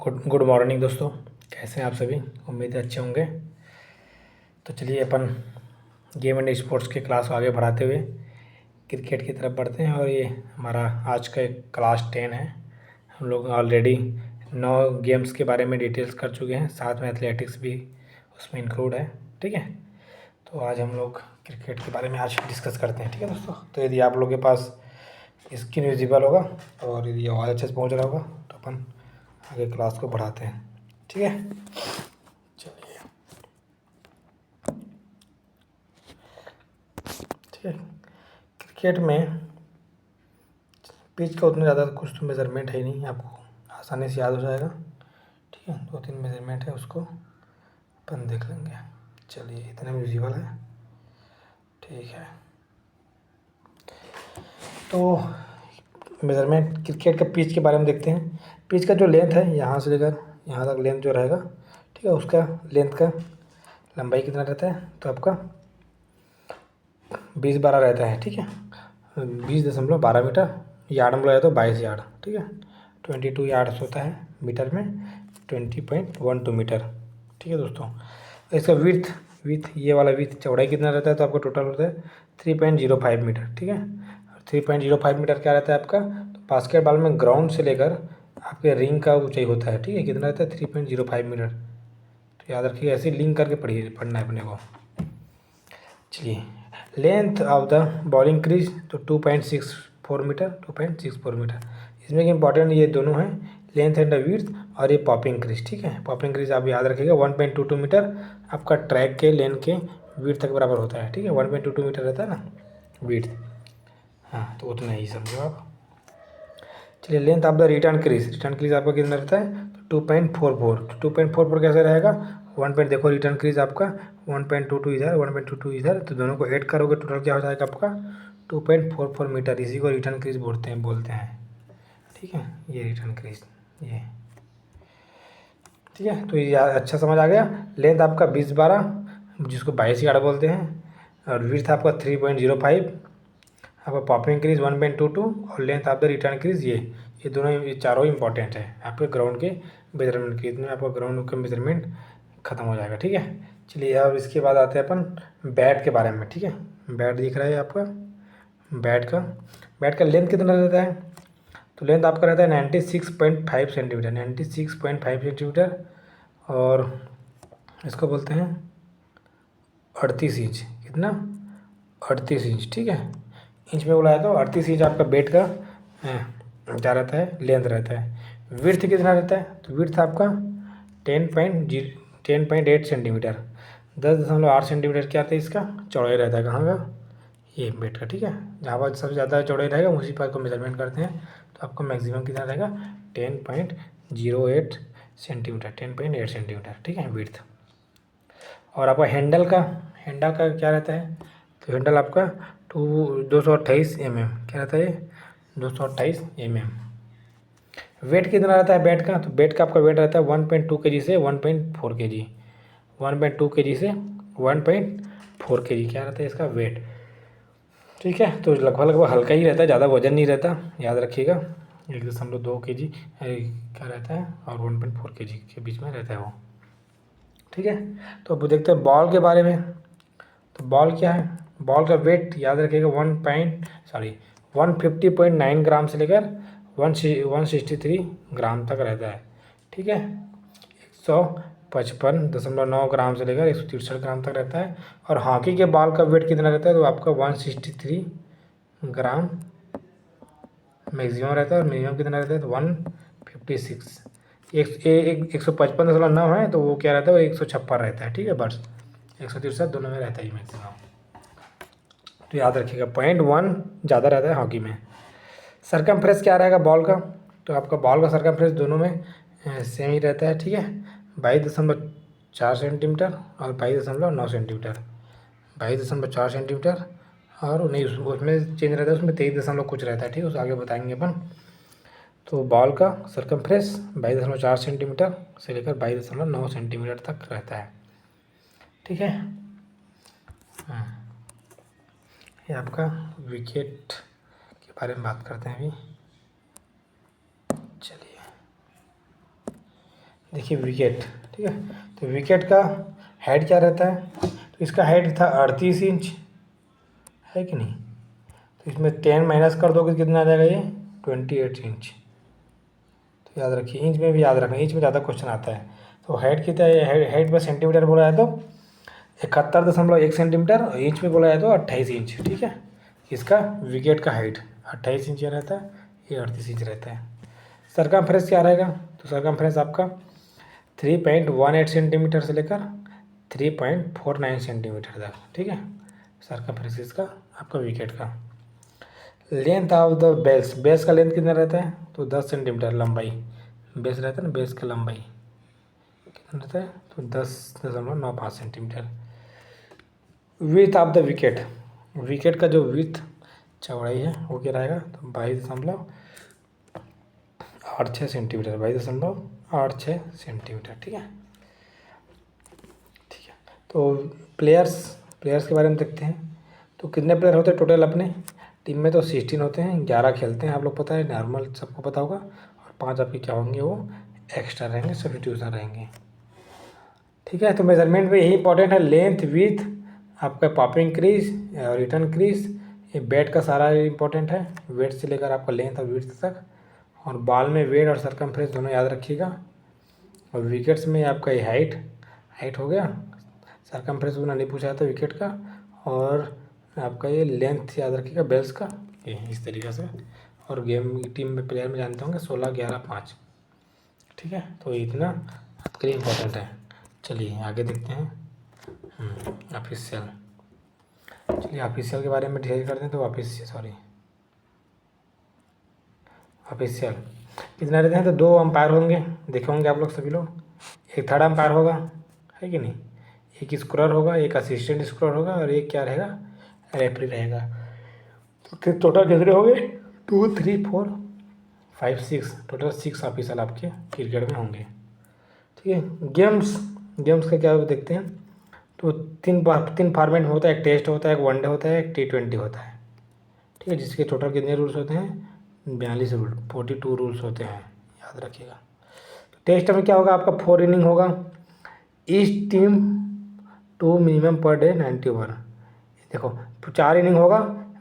Good morning दोस्तों। कैसे हैं आप सभी? उम्मीद है अच्छे होंगे। तो चलिए अपन गेम एंड स्पोर्ट्स के क्लास को आगे बढ़ाते हुए क्रिकेट की तरफ बढ़ते हैं। और ये हमारा आज का एक क्लास 10 है। हम लोग ऑलरेडी 9 गेम्स के बारे में डिटेल्स कर चुके हैं, साथ में एथलेटिक्स भी उसमें इंक्लूड है। ठीक है, तो आज हम लोग क्रिकेट के बारे में आज डिस्कस करते हैं। ठीक है दोस्तों, तो यदि आप लोगों के पास स्क्रीन विजिबल होगा और यदि आवाज़ अच्छे से पहुँच रहा होगा तो अपन आगे क्लास को बढ़ाते हैं। ठीक है, चलिए। ठीक है, क्रिकेट में पिच का उतना ज़्यादा कुछ तो मेज़रमेंट है ही नहीं, आपको आसानी से याद हो जाएगा। ठीक है, 2-3 मेज़रमेंट है, उसको अपन देख लेंगे। चलिए, इतने में विजिबल है। ठीक है, तो मेज़रमेंट क्रिकेट का पिच के बारे में देखते हैं। पिच का जो लेंथ है यहाँ से लेकर यहाँ तक लेंथ जो रहेगा, ठीक है, उसका लेंथ का लंबाई कितना रहता है? तो आपका 20-12 रहता है। ठीक है, 20.12 मीटर। यार्ड में बोला तो 22 यार्ड। ठीक है, 22 यार्ड्स होता है मीटर में, 20.12 मीटर। ठीक है दोस्तों, इसका विथ ये वाला विथ चौड़ाई कितना रहता है? तो आपका टोटल होता है 3.05 मीटर। ठीक है, 3.05 मीटर क्या रहता है आपका? तो बास्केटबॉल में ग्राउंड से लेकर आपके रिंग का ऊंचाई होता है। ठीक है, कितना रहता है? 3.05 मीटर। तो याद रखिए, ऐसे लिंक करके पढ़ना है अपने को। चलिए, length of the bowling crease तो 2.64 मीटर। 2.64 मीटर इसमें कि इंपॉर्टेंट ये दोनों हैं, लेंथ एंड विड्थ और ये पॉपिंग क्रीज। ठीक है, पॉपिंग क्रीज आप याद रखिएगा 1.22 मीटर आपका ट्रैक के लेंथ के विड्थ तक बराबर होता है। ठीक है, 1.22 मीटर रहता है ना विड्थ। हाँ, तो उतना ही समझो आप। चलिए, length of the return crease आपका कितना रहता है? तो 2.44। 2.44 कैसे रहेगा? देखो रिटर्न क्रीज आपका 1.22 इधर, 1.22 इधर, तो दोनों को ऐड करोगे टोटल क्या हो जाएगा आपका? 2.44 मीटर। इसी को रिटर्न क्रीज बोलते हैं। ठीक है, ये रिटर्न क्रीज ये। ठीक है, तो ये अच्छा समझ आ गया। लेंथ आपका 20-12 जिसको 22 यार्ड बोलते हैं, और विड्थ आपका 3.05, आपका पॉपिंग क्रीज 1.22 और length of the return crease ये दोनों, ये चारों इंपॉर्टेंट है आपके ग्राउंड के मेजरमेंट के। इतने आपका ग्राउंड का मेजरमेंट खत्म हो जाएगा। ठीक है, चलिए अब इसके बाद आते हैं अपन बैट के बारे में। ठीक है, बैट दिख रहा है आपका। बैट का लेंथ कितना रहता है? तो लेंथ आपका रहता है 96.5 सेंटीमीटर। 96.5 सेंटीमीटर, और इसको बोलते हैं 38 इंच। कितना? 38 इंच। ठीक है, इंच में बोला है तो 38 इंच आपका बेट का क्या रहता है? लेंथ रहता है। विड्थ कितना रहता है? तो विड्थ आपका 10.8 सेंटीमीटर। 10.8 सेंटीमीटर क्या आता है? इसका चौड़ाई रहता है। कहाँ का? ये बेट का। ठीक है, जहाँ पर सबसे ज़्यादा चौड़ाई रहेगा उसी पर को मेजरमेंट करते हैं। तो आपका मैक्सिमम कितना रहेगा? 10.08 सेंटीमीटर। 10.8 सेंटीमीटर। ठीक है, विड्थ। और आपका हैंडल का क्या रहता है? तो हैंडल आपका 228 क्या रहता है ये? 228 वेट कितना रहता है बैट का? तो बैट का आपका वेट रहता है 1.2 kg से 1.4 kg। 1.2 kg से 1.4 kg क्या रहता है इसका वेट? ठीक है, तो लगभग हल्का ही रहता है, ज़्यादा वजन नहीं रहता, याद रखिएगा। 1.2 kg क्या रहता है और 1.4 kg के बीच में रहता है वो। ठीक है, तो अब देखते हैं बॉल के बारे में। तो बॉल क्या है? बॉल का वेट याद रखिएगा 150.9 ग्राम से लेकर 163 ग्राम तक रहता है। ठीक है, 155.9 ग्राम से लेकर 163 ग्राम तक रहता है। और हॉकी के बॉल का वेट कितना रहता है? तो आपका 163 ग्राम मैक्सिमम रहता है, और मिनिमम कितना रहता है? तो 156। 155.9 है तो वो क्या रहता है? वो 156 रहता है। ठीक है, बस 163 दोनों में रहता है मैक्सिमम। तो याद रखिएगा 0.1 ज़्यादा रहता है हॉकी में। सरकमफ्रेंस क्या रहेगा बॉल का? तो आपका बॉल का सरकमफ्रेंस दोनों में सेम ही रहता है। ठीक है, 22.4 सेंटीमीटर और 22.9 सेंटीमीटर। 22.4 सेंटीमीटर और नहीं, उसमें चेंज रहता है, उसमें 23 कुछ रहता है। ठीक है, उस आगे बताएंगे अपन। तो बॉल का सरकमफ्रेंस 22.4 सेंटीमीटर से लेकर 22.9 सेंटीमीटर तक रहता है। ठीक है, ये आपका विकेट के बारे में बात करते हैं अभी। चलिए, देखिए विकेट, ठीक है। तो विकेट का हाइट क्या रहता है, तो इसका हाइट था 38 इंच, है कि नहीं। तो इसमें 10 माइनस कर दोगे कितना आ जाएगा, ये 28 इंच। तो याद रखिए, इंच में भी याद रखना, इंच में ज़्यादा क्वेश्चन आता है। तो हाइट कितना है, हाइट में सेंटीमीटर बोला है तो 71.1 सेंटीमीटर, और इंच में बोला है तो 28 इंच, ठीक है। इसका विकेट का हाइट 28 इंच रहता है, ये 38 इंच रहता है। सरकमफ्रेंस क्या रहेगा, तो सरकमफ्रेंस आपका 3.18 सेंटीमीटर से लेकर 3.49 सेंटीमीटर तक, ठीक है। सरकमफ्रेंस इसका आपका विकेट का। Length of the base, base का लेंथ कितना रहता है, तो 10 सेंटीमीटर लंबाई बेस रहता है ना, बेस का लंबाई कितना रहता है, तो 10.95 centimetre. Width of the wicket, wicket का जो विथ चौड़ाई है वो क्या रहेगा, तो 22.86 सेंटीमीटर, 22.86 सेंटीमीटर, ठीक है। ठीक है, तो प्लेयर्स के बारे में देखते हैं। तो कितने प्लेयर होते हैं टोटल अपने टीम में, तो 16 होते हैं, 11 खेलते हैं, आप लोग पता है, नॉर्मल सबको पता होगा। और 5 आपके क्या होंगे, वो एक्स्ट्रा रहेंगे, सब्स्टिट्यूशन रहेंगे, ठीक है। तो मेजरमेंट में यही इंपॉर्टेंट है, लेंथ, विथ, आपका पॉपिंग क्रीज और रिटर्न क्रीज, ये बैट का सारा इंपॉर्टेंट है, वेट से लेकर आपका लेंथ और विड्थ तक। और बॉल में वेट और सरकमफ्रेंस दोनों याद रखिएगा। और विकेट्स में आपका ये हाइट हो गया, सरकमफ्रेंस उन्होंने नहीं पूछा था विकेट का। और आपका ये लेंथ याद रखिएगा बेल्स का, ये इस तरीके से। और गेम टीम में प्लेयर में जानते होंगे 16, 11, 5, ठीक है। तो इतना आपके लिए इम्पोर्टेंट है। चलिए आगे देखते हैं। ऑफिशियल, चलिए ऑफिशियल के बारे में डिसाइड करते हैं। तो ऑफिशियल कितना रहते हैं, तो 2 अंपायर होंगे, देखे होंगे आप लोग सभी लोग। एक थर्ड अंपायर होगा, है कि नहीं, एक स्कोरर होगा, एक असिस्टेंट स्कोरर होगा, और एक क्या रहेगा, रेफरी रहेगा। तो टोटल कितने हो गए, 2, 3, 4, 5, 6, टोटल 6 ऑफिशियल आपके क्रिकेट में होंगे, ठीक है। गेम्स का क्या देखते हैं। तो 3 फॉर्मेट में होता है, एक टेस्ट होता है, एक वनडे होता है, एक T20 होता है, ठीक है। जिसके टोटल कितने रूल्स होते हैं, 42 रूल, 42 रूल्स होते हैं, याद रखिएगा। टेस्ट में क्या होगा, आपका 4 इनिंग होगा, each team 2 minimum per day 90 over. देखो 4 इनिंग होगा,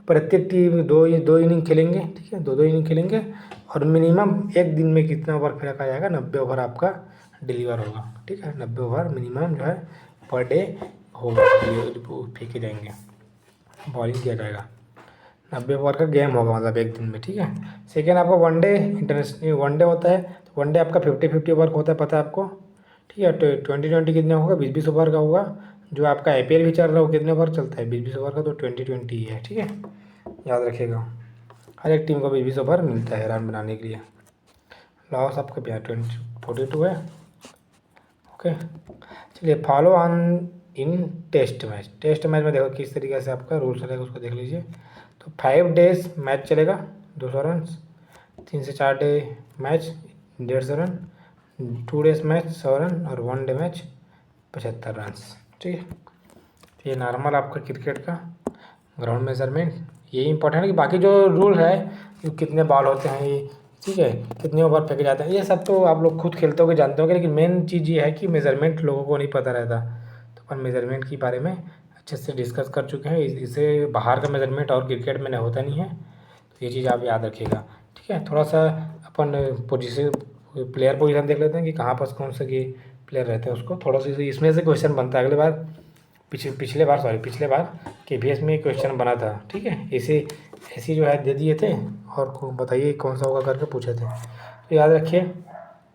प्रत्येक टीम दो इनिंग खेलेंगे, ठीक है, 2 इनिंग खेलेंगे। और मिनिमम एक दिन में कितना ओवर फेंका जाएगा, 90 ओवर आपका डिलीवर होगा, ठीक है। 90 ओवर मिनिमम जो है पर डे होगा, फेंके जाएंगे, बॉलिंग किया जाएगा। 90 ओवर का गेम होगा, मतलब एक दिन में, ठीक है। सेकेंड आपका वनडे, इंटरनेशनल वनडे होता है। तो वनडे आपका 50-50 ओवर का होता है, पता है आपको, ठीक है। 20-20 कितना होगा, 20-20 ओवर का होगा। जो आपका IPL भी चल रहा है वो कितने ओवर चलता है, 20-20 ओवर का, तो 20-20 ही है, ठीक है, याद रखिएगा। हर एक टीम को 20-20 ओवर मिलता है रन बनाने के लिए। लॉस आपका 42 है, ओके। चलिए फॉलो ऑन इन टेस्ट मैच में देखो किस तरीके से आपका रूल्स रहेगा, उसको देख लीजिए। तो 5 डेज मैच चलेगा, 200 रन। 3 से 4 day match 150 run. 2 days match 100 run. और 1 डे मैच 75 रन, ठीक है। तो ये नॉर्मल आपका क्रिकेट का ग्राउंड मेजरमेंट, यही इंपॉर्टेंट है। कि बाकी जो रूल है, कितने बॉल होते हैं ये, ठीक है, कितने ओवर फेंके जाते हैं, ये सब तो आप लोग खुद खेलते होगे, जानते होगे। लेकिन मेन चीज़ ये है कि मेजरमेंट लोगों को नहीं पता रहता। तो अपन मेजरमेंट के बारे में अच्छे से डिस्कस कर चुके हैं। इसे बाहर का मेजरमेंट और क्रिकेट में नहीं होता नहीं है, तो ये चीज़ आप याद रखिएगा, ठीक है। थोड़ा सा अपन प्लेयर पोजीशन देख लेते हैं कि कहाँ पर कौन सा प्लेयर रहते हैं, उसको थोड़ा सा इसमें से क्वेश्चन बनता है। अगले बार पिछले बार KVS में क्वेश्चन बना था, ठीक है। ऐसे जो है दे दिए थे, और बताइए कौन सा होगा करके पूछे थे। तो याद रखिए,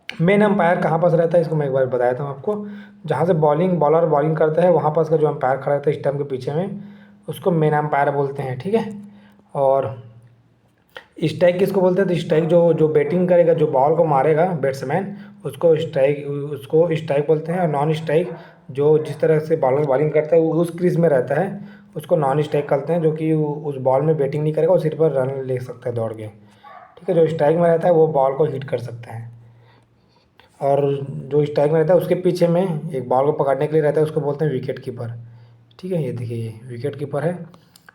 मेन अंपायर कहाँ पास रहता है, इसको मैं एक बार बताया था आपको। जहाँ से बॉलर बॉलिंग करता है, वहाँ पास का जो अंपायर खड़ा रहता है स्टंप के पीछे में, उसको मेन अंपायर बोलते हैं, ठीक है। और स्ट्राइक किसको बोलते हैं, तो स्ट्राइक जो बैटिंग करेगा, जो बॉल को मारेगा बैट्समैन, उसको स्ट्राइक बोलते हैं। और नॉन स्ट्राइक जो जिस तरह से बॉलर बॉलिंग करता है, वो उस क्रीज में रहता है, उसको नॉन स्ट्राइक करते हैं। जो कि उस बॉल में बैटिंग नहीं करेगा, वो सिर्फ रन ले सकता है दौड़ के, ठीक है। जो स्ट्राइक में रहता है वो बॉल को हिट कर सकता है। और जो स्ट्राइक में रहता है उसके पीछे में एक बॉल को पकड़ने के लिए रहता है, उसको बोलते हैं विकेट कीपर, ठीक है। ये देखिए, ये विकेट कीपर है।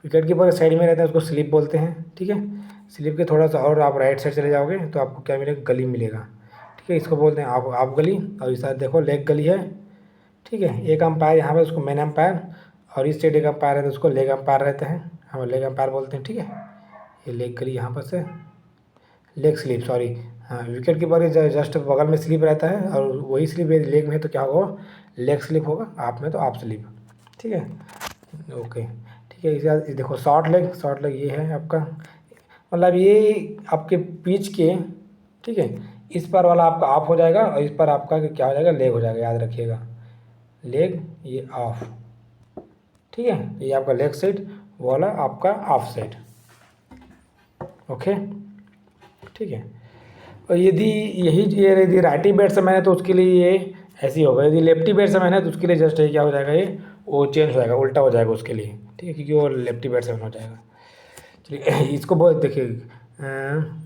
विकेट कीपर के साइड में रहता है, उसको स्लिप बोलते हैं, ठीक है। स्लिप के थोड़ा सा और आप राइट साइड चले जाओगे तो आपको क्या मिलेगा, गली मिलेगा, ठीक है, इसको बोलते हैं आप गली, और इस साइड देखो लेग गली है। ठीक है, एक अंपायर यहाँ पे उसको मेन अंपायर, और इस साइड एक अंपायर है तो उसको लेग अंपायर रहते हैं, हम लेग अंपायर बोलते हैं। ठीक है, ये लेग गली यहाँ पर से, लेग स्लिप सॉरी, हाँ विकेट कीपर के जस्ट बगल में स्लिप रहता है, और वही स्लिप लेग में तो क्या होगा, लेग स्लिप होगा, आप में तो आप स्लिप। ठीक है, ओके। ठीक है, इसे देखो शॉर्ट लेग ये है आपका, मतलब ये आपके पिच के, ठीक है, इस पर वाला आपका ऑफ हो जाएगा, और इस पर आपका क्या हो जाएगा, लेग हो जाएगा, याद रखिएगा, लेग ये ऑफ। ठीक है, ये आपका लेग साइड, वो वाला आपका ऑफ साइड। ओके, ठीक है। और यदि ये यदि राइटी बैट्समैन है तो उसके लिए ये ऐसी होगा, यदि लेफ्टी बैट्समैन है तो उसके लिए जस्ट ये क्या हो जाएगा, ये वो चेंज हो जाएगा, उल्टा हो जाएगा उसके लिए। ठीक है, क्योंकि वो लेफ्टी बैट्समैन हो जाएगा। चलिए इसको बहुत देखिए,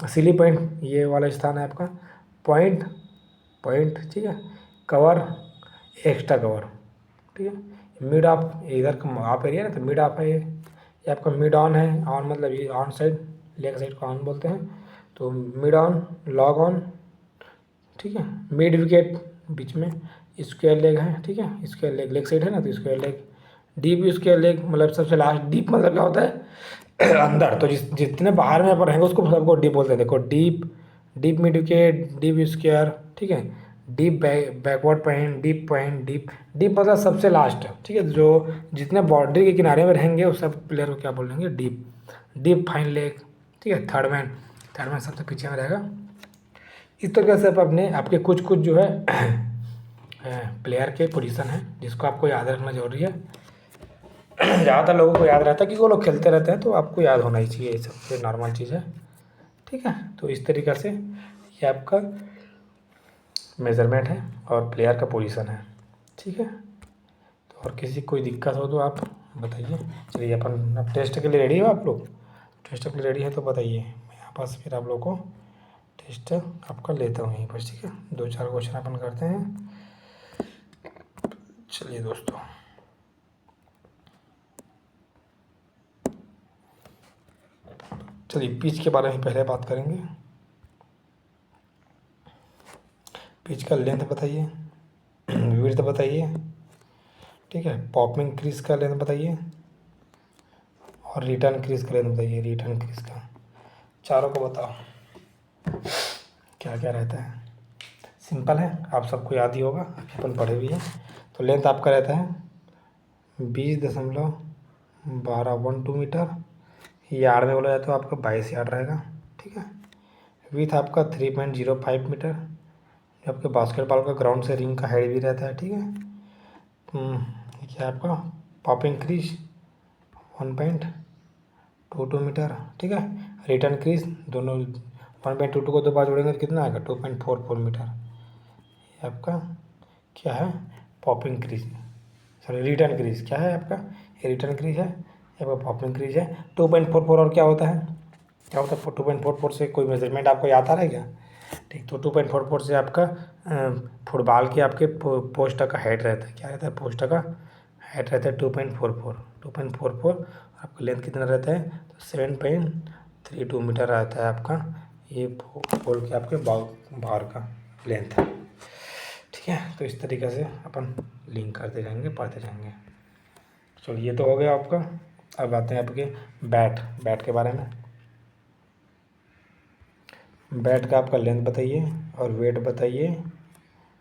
सिली पॉइंट ये वाला स्थान है आपका, पॉइंट पॉइंट, ठीक है, कवर, एक्स्ट्रा कवर। ठीक है, मिड ऑफ इधर का ऑफ एरिया ना, तो मिड ऑफ है ये आपका मिड ऑन है, ऑन मतलब ये ऑन साइड, लेग साइड को ऑन बोलते हैं, तो मिड ऑन, लॉग ऑन। ठीक है, मिड विकेट बीच में, स्क्वायर लेग है। ठीक है, स्क्वायर लेग लेग साइड है ना, तो square leg, deep square leg मतलब सबसे लास्ट, डीप मतलब क्या होता है अंदर, तो जितने बाहर में रहेंगे उसको सबको डीप बोलते हैं। देखो deep, deep mid wicket, deep square. ठीक है, deep backward point, deep point, deep, deep मतलब सबसे लास्ट। ठीक है, जो जितने बाउंड्री के किनारे में रहेंगे उस सब प्लेयर को क्या बोलेंगे, डीप, डीप फाइन लेग। ठीक है, थर्ड मैन सबसे पीछे में रहेगा। इस तरीके से आप अपने आपके कुछ कुछ जो है प्लेयर के पोजीशन है जिसको आपको याद रखना जरूरी है। ज़्यादातर लोगों को याद रहता है कि वो लोग खेलते रहते हैं, तो आपको याद होना ही चाहिए, ये सबसे नॉर्मल चीज़ है। ठीक है, तो इस तरीक़े से ये आपका मेज़रमेंट है और प्लेयर का पोजीशन है। ठीक है, तो और किसी कोई दिक्कत हो तो आप बताइए। चलिए अपन अब टेस्ट के लिए रेडी हो आप लोग, टेस्ट के लिए रेडी है तो बताइए, मैं यहाँ पास फिर आप लोग को टेस्ट आपका लेता हूँ यहीं पर। ठीक है, 2-4 क्वेश्चन अपन करते हैं। चलिए दोस्तों, चलिए पिच के बारे में पहले बात करेंगे। पिच का लेंथ बताइए, विड्थ बताइए। ठीक है, पॉपिंग क्रीज का लेंथ बताइए, और रिटर्न क्रीज का लेंथ बताइए, रिटर्न क्रीज का, चारों को बताओ क्या क्या रहता है। सिंपल है, आप सबको याद ही होगा, अपन पढ़े भी हैं। तो लेंथ आपका रहता है 20.12 मीटर, यार्ड में बोला जाए तो आपका 22 यार्ड रहेगा। ठीक है, विथ आपका 3.05 मीटर, जो आपके बास्केटबॉल का ग्राउंड से रिंग का हाइट भी रहता है। ठीक है, क्या आपका पॉपिंग क्रीज 1.22 मीटर। ठीक है, रिटर्न क्रीज दोनों 1.22 को 2 बार जोड़ेंगे तो कितना आएगा, 2.44 मीटर। ये आपका क्या है, popping crease, sorry return crease क्या है आपका, ये रिटर्न क्रीज है, ये आपका पॉपिंग क्रीज है। 2.44 और क्या होता है, क्या होता है 2.44 से कोई मेजरमेंट आपको याद आ रहा है क्या। ठीक, तो 2.44 से आपका फुटबॉल के आपके पोस्ट का हाइट रहता है, क्या रहता है, पोस्ट का हाइट रहता है 2.44। आपका लेंथ कितना रहता है, तो 7.32 मीटर रहता है आपका, ये पोल के आपके बाहर का लेंथ। ठीक है, तो इस तरीके से अपन लिंक करते जाएंगे, पढ़ते जाएंगे। चलिए ये तो हो गया आपका। अब आते हैं आपके बैट के बारे में। बैट का आपका लेंथ बताइए और वेट बताइए।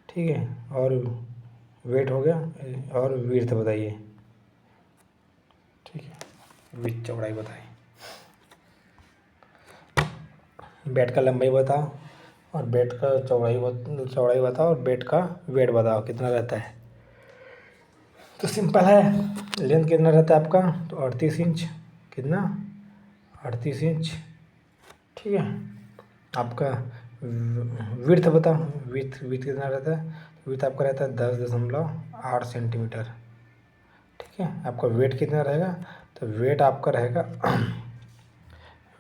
ठीक है, और वेट हो गया, और विड्थ बताइए। ठीक है, विथ चौड़ाई बताइए, बैट का लंबाई बताओ, और बैट का चौड़ाई बताओ, और बैट का वेट बताओ कितना रहता है। तो सिंपल है, लेंथ कितना रहता है आपका, तो 38 इंच, कितना 38 इंच। ठीक है, आपका विड्थ बताओ, विथ कितना रहता है, विथ आपका रहता है 10.8 सेंटीमीटर। ठीक है, आपका वेट कितना रहेगा, तो वेट आपका रहेगा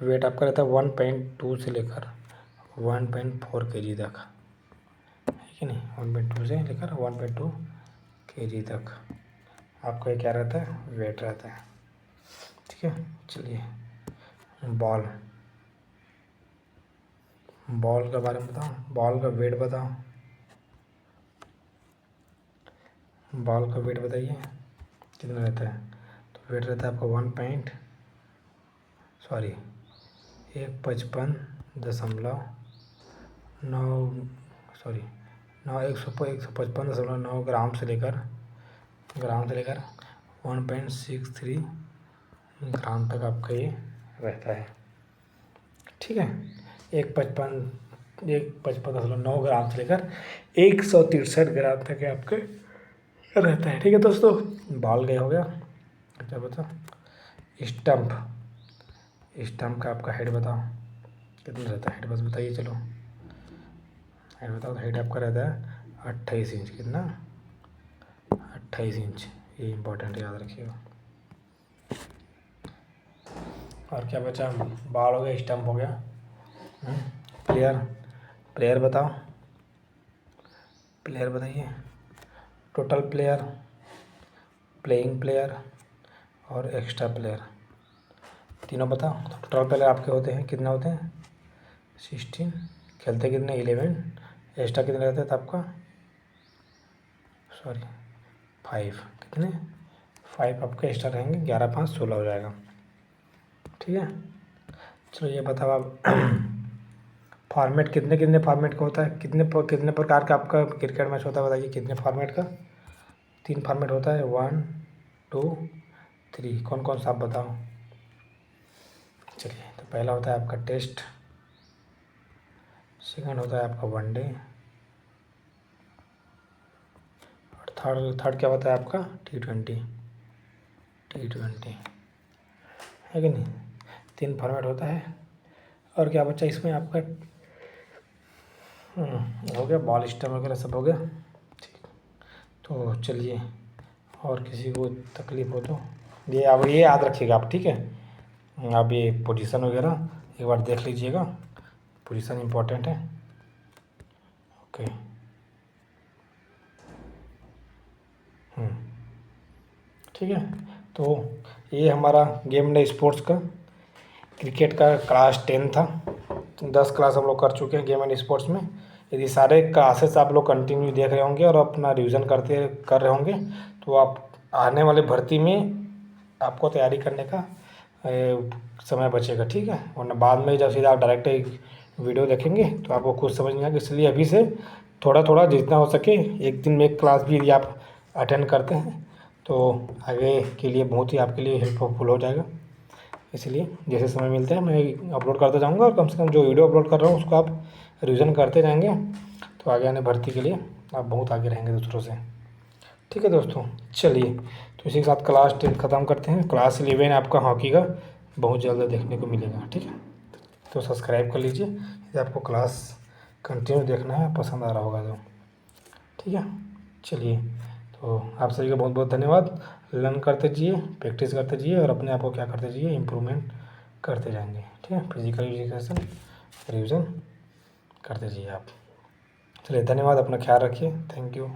वेट आपका रहता है 1.2 से लेकर 1.4 kg तक, है कि नहीं, 1.2 से लेकर 1.2 kg तक आपका क्या रहता है, वेट रहता है। ठीक है, चलिए बॉल बॉल के बारे में बताओ, बॉल का वेट बताओ, बॉल का वेट बताइए कितना रहता है। तो वेट रहता है आपका 155.9 ग्राम से लेकर 1.63 ग्राम तक आपका ये रहता है। ठीक है, एक पचपन दशमलव 9 ग्राम से लेकर 163 ग्राम तक ये आपके रहता है। ठीक है दोस्तों, बॉल गए हो गया। अच्छा बताओ, स्टंप, स्टंप का आपका हेड बताओ कितना रहता है। हेड बस बताइए, चलो हेड बताओ। तो हेड आपका रहता है 28 इंच। कितना? 28 इंच। ये इम्पोर्टेंट याद रखिएगा। और क्या बचा? बॉल हो गया, स्टंप हो गया। प्लेयर, प्लेयर बताओ, प्लेयर बताइए। टोटल प्लेयर, प्लेइंग प्लेयर और एक्स्ट्रा प्लेयर, तीनों बताओ। तो टोटल प्लेयर आपके होते हैं, कितना होते हैं? 16। खेलते कितने? 11। एक्स्ट्रा कितने रहते हैं आपका? 5। कितने? 5 आपके एक्स्ट्रा रहेंगे। 11 5 16 हो जाएगा। ठीक है, चलो ये बताओ आप फॉर्मेट कितने कितने फॉर्मेट का होता है? कितने प्रकार का आपका क्रिकेट मैच होता है बताइए। कितने फॉर्मेट का? 3 फॉर्मेट होता है, 1 2 3। कौन कौन सा आप बताओ। चलिए, तो पहला होता है आपका टेस्ट, सेकंड होता है आपका वनडे, और थर्ड क्या होता है आपका? T20। है कि नहीं? 3 फॉर्मेट होता है। और क्या बच्चा इसमें आपका? हो गया, बॉल स्टम्प वगैरह सब हो गया। ठीक, तो चलिए, और किसी को तकलीफ़ हो तो ये अब ये याद रखिएगा आप। ठीक है, आप ये पोजीशन वगैरह एक बार देख लीजिएगा, पोजीशन इम्पोर्टेंट है। ओके। ठीक है, तो ये हमारा गेम डे स्पोर्ट्स का क्रिकेट का क्लास 10 था। 10 क्लास हम लोग कर चुके हैं गेम एंड स्पोर्ट्स में। यदि सारे क्लासेस आप लोग कंटिन्यू देख रहे होंगे और अपना रिवीजन कर रहे होंगे, तो आप आने वाले भर्ती में आपको तैयारी करने का समय बचेगा। ठीक है, वरना बाद में जब सीधा आप डायरेक्ट एक वीडियो देखेंगे तो आपको कुछ समझ नहीं आएगा। इसलिए अभी से थोड़ा थोड़ा जितना हो सके एक दिन में एक क्लास भी यदि आप अटेंड करते हैं तो आगे के लिए बहुत ही आपके लिए हेल्पफुल हो जाएगा। इसलिए जैसे समय मिलता है मैं अपलोड करता जाऊँगा, और कम से कम जो वीडियो अपलोड कर रहा हूँ उसको आप रिवीजन करते रहेंगे, तो आगे आने भर्ती के लिए आप बहुत आगे रहेंगे दूसरों से। ठीक है दोस्तों, चलिए, तो इसी के साथ क्लास 10 ख़त्म करते हैं। क्लास 11 आपका हॉकी का बहुत जल्द देखने को मिलेगा। ठीक है, तो सब्सक्राइब कर लीजिए यदि आपको क्लास कंटिन्यू देखना है, पसंद आ रहा होगा तो। ठीक है, चलिए, तो आप सभी का बहुत बहुत धन्यवाद। लर्न करते जाइए, प्रैक्टिस करते जाइए, और अपने आप को क्या करते जाइए, इम्प्रूवमेंट करते जाएंगे। ठीक है, फिजिकल एजुकेशन रिवीजन करते जाइए आप। चलिए, धन्यवाद, अपना ख्याल रखिए। Thank you.